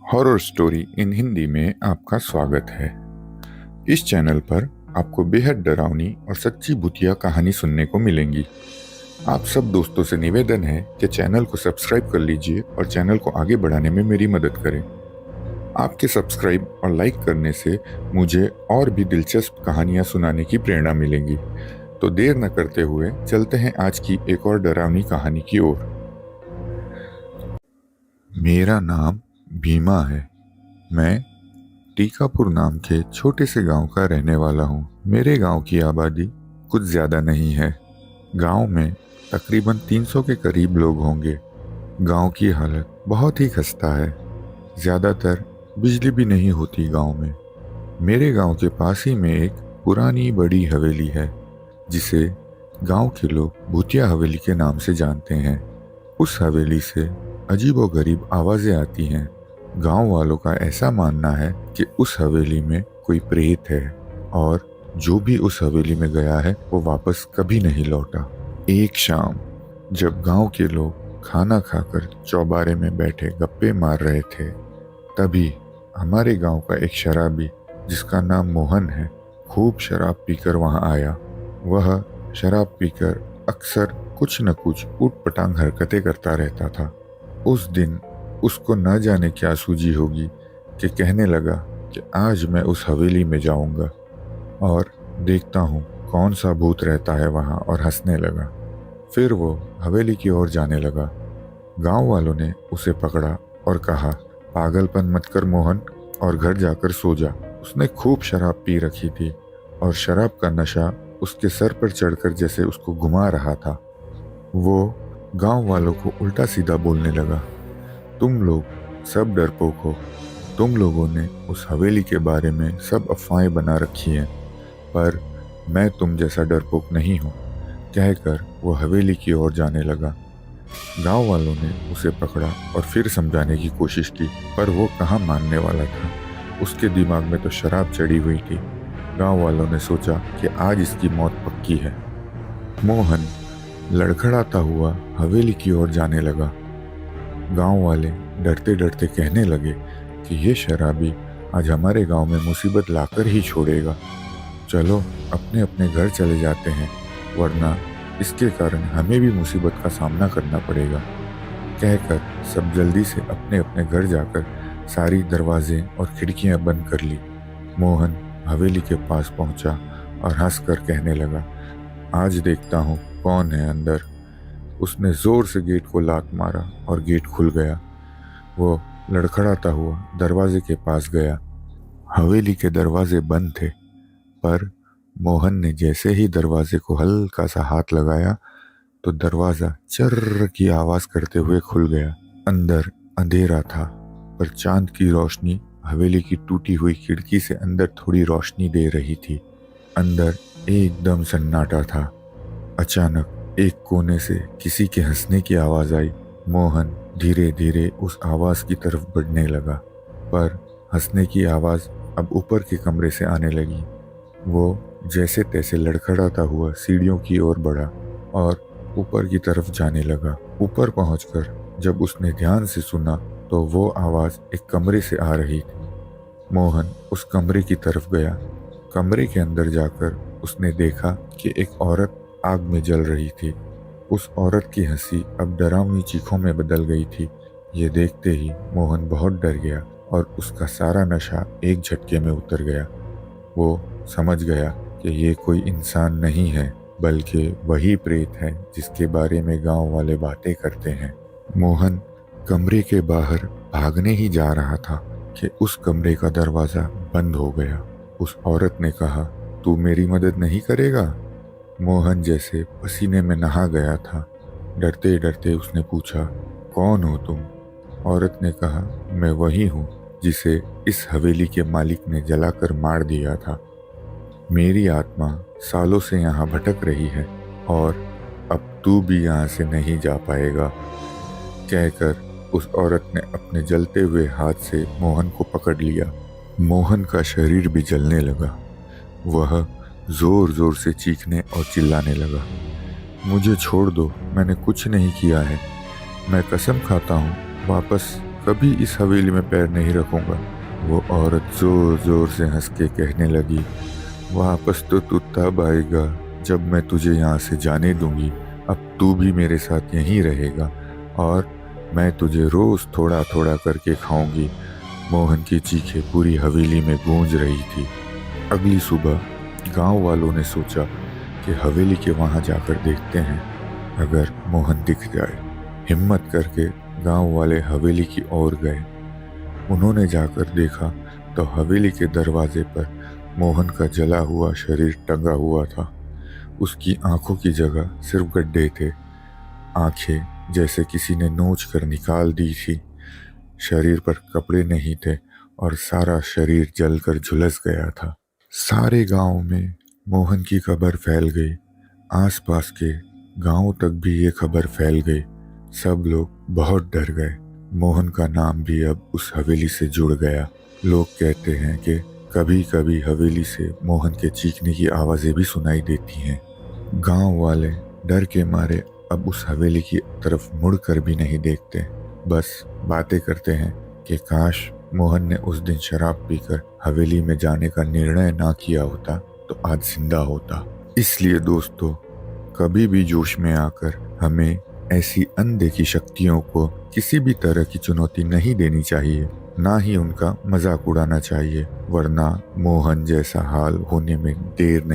Horror story in Hindi में आपका स्वागत है। इस चैनल पर आपको बेहद डरावनी और सच्ची भूतिया कहानी सुनने को मिलेंगी। आप सब दोस्तों से निवेदन है कि चैनल को सब्सक्राइब कर लीजिए और चैनल को आगे बढ़ाने में मेरी मदद करें। आपके सब्सक्राइब और लाइक करने से मुझे और भी दिलचस्प कहानियां सुनाने की प्रेरणा मिलेगी। तो देर न करते हुए चलते हैं आज की एक और डरावनी कहानी की ओर। मेरा नाम भीमा है। मैं टीकापुर नाम के छोटे से गांव का रहने वाला हूं। मेरे गांव की आबादी कुछ ज़्यादा नहीं है। गांव में तकरीबन 300 के करीब लोग होंगे। गांव की हालत बहुत ही खस्ता है। ज़्यादातर बिजली भी नहीं होती गांव में। मेरे गांव के पास ही में एक पुरानी बड़ी हवेली है जिसे गांव के लोग भूतिया हवेली के नाम से जानते हैं। उस हवेली से अजीबोगरीब आवाज़ें आती हैं। गांव वालों का ऐसा मानना है कि उस हवेली में कोई प्रेत है और जो भी उस हवेली में गया है वो वापस कभी नहीं लौटा। एक शाम जब गांव के लोग खाना खाकर चौबारे में बैठे गप्पे मार रहे थे, तभी हमारे गांव का एक शराबी जिसका नाम मोहन है खूब शराब पीकर वहां आया। वह शराब पीकर अक्सर कुछ न कुछ ऊट-पटांग हरकतें करता रहता था। उस दिन उसको न जाने क्या सूझी होगी कि कहने लगा कि आज मैं उस हवेली में जाऊंगा और देखता हूँ कौन सा भूत रहता है वहाँ, और हंसने लगा। फिर वो हवेली की ओर जाने लगा। गांव वालों ने उसे पकड़ा और कहा, पागलपन मत कर मोहन और घर जाकर सो जा। उसने खूब शराब पी रखी थी और शराब का नशा उसके सर पर चढ़कर जैसे उसको घुमा रहा था। वो गांव वालों को उल्टा सीधा बोलने लगा, तुम लोग सब डरपोक हो। तुम लोगों ने उस हवेली के बारे में सब अफवाहें बना रखी हैं, पर मैं तुम जैसा डरपोक नहीं हूँ, कहकर वो हवेली की ओर जाने लगा। गांव वालों ने उसे पकड़ा और फिर समझाने की कोशिश की, पर वो कहाँ मानने वाला था। उसके दिमाग में तो शराब चढ़ी हुई थी। गांव वालों ने सोचा कि आज इसकी मौत पक्की है। मोहन लड़खड़ाता हुआ हवेली की ओर जाने लगा। गांव वाले डरते डरते कहने लगे कि ये शराबी आज हमारे गांव में मुसीबत लाकर ही छोड़ेगा। चलो अपने अपने घर चले जाते हैं, वरना इसके कारण हमें भी मुसीबत का सामना करना पड़ेगा। कहकर सब जल्दी से अपने अपने घर जाकर सारी दरवाजे और खिड़कियां बंद कर ली। मोहन हवेली के पास पहुंचा और हंसकर कहने लगा, आज देखता हूँ कौन है अंदर। उसने जोर से गेट को लात मारा और गेट खुल गया। वो लड़खड़ाता हुआ दरवाजे के पास गया। हवेली के दरवाजे बंद थे, पर मोहन ने जैसे ही दरवाजे को हल्का सा हाथ लगाया तो दरवाजा चर्र की आवाज करते हुए खुल गया। अंदर अंधेरा था, पर चांद की रोशनी हवेली की टूटी हुई खिड़की से अंदर थोड़ी रोशनी दे रही थी। अंदर एकदम सन्नाटा था। अचानक एक कोने से किसी के हंसने की आवाज आई। मोहन धीरे धीरे उस आवाज की तरफ बढ़ने लगा, पर हंसने की आवाज अब ऊपर के कमरे से आने लगी। वो जैसे तैसे लड़खड़ाता हुआ सीढ़ियों की ओर बढ़ा और ऊपर की तरफ जाने लगा। ऊपर पहुंचकर जब उसने ध्यान से सुना तो वो आवाज एक कमरे से आ रही थी। मोहन उस कमरे की तरफ गया। कमरे के अंदर जाकर उसने देखा कि एक औरत आग में जल रही थी। उस औरत की हंसी अब डरावनी चीखों में बदल गई थी। ये देखते ही मोहन बहुत डर गया और उसका सारा नशा एक झटके में उतर गया। वो समझ गया कि ये कोई इंसान नहीं है, बल्कि वही प्रेत है जिसके बारे में गांव वाले बातें करते हैं। मोहन कमरे के बाहर भागने ही जा रहा था कि उस कमरे का दरवाज़ा बंद हो गया। उस औरत ने कहा, तू मेरी मदद नहीं करेगा? मोहन जैसे पसीने में नहा गया था। डरते डरते उसने पूछा, कौन हो तुम? औरत ने कहा, मैं वही हूँ जिसे इस हवेली के मालिक ने जलाकर मार दिया था। मेरी आत्मा सालों से यहाँ भटक रही है और अब तू भी यहाँ से नहीं जा पाएगा। कहकर उस औरत ने अपने जलते हुए हाथ से मोहन को पकड़ लिया। मोहन का शरीर भी जलने लगा। वह जोर जोर से चीखने और चिल्लाने लगा, मुझे छोड़ दो, मैंने कुछ नहीं किया है। मैं कसम खाता हूँ वापस कभी इस हवेली में पैर नहीं रखूंगा। वो औरत जोर जोर से हंस के कहने लगी, वापस तो तू तब आएगा जब मैं तुझे यहाँ से जाने दूंगी। अब तू भी मेरे साथ यहीं रहेगा और मैं तुझे रोज थोड़ा थोड़ा करके खाऊंगी। मोहन की चीखें पूरी हवेली में गूंज रही थी। अगली सुबह गांव वालों ने सोचा कि हवेली के वहां जाकर देखते हैं, अगर मोहन दिख जाए। हिम्मत करके गांव वाले हवेली की ओर गए। उन्होंने जाकर देखा तो हवेली के दरवाजे पर मोहन का जला हुआ शरीर टंगा हुआ था। उसकी आंखों की जगह सिर्फ गड्ढे थे। आंखें जैसे किसी ने नोच कर निकाल दी थी। शरीर पर कपड़े नहीं थे और सारा शरीर जलकर झुलस गया था। सारे गांव में मोहन की खबर फैल गई। आसपास के गांव तक भी ये खबर फैल गई। सब लोग बहुत डर गए। मोहन का नाम भी अब उस हवेली से जुड़ गया। लोग कहते हैं कि कभी कभी हवेली से मोहन के चीखने की आवाजें भी सुनाई देती हैं। गांव वाले डर के मारे अब उस हवेली की तरफ मुड़कर भी नहीं देखते, बस बातें करते हैं कि काश मोहन ने उस दिन शराब पीकर हवेली में जाने का निर्णय ना किया होता तो आज जिंदा होता। इसलिए दोस्तों, कभी भी जोश में आकर हमें ऐसी अनदेखी शक्तियों को किसी भी तरह की चुनौती नहीं देनी चाहिए, ना ही उनका मजाक उड़ाना चाहिए, वरना मोहन जैसा हाल होने में देर नहीं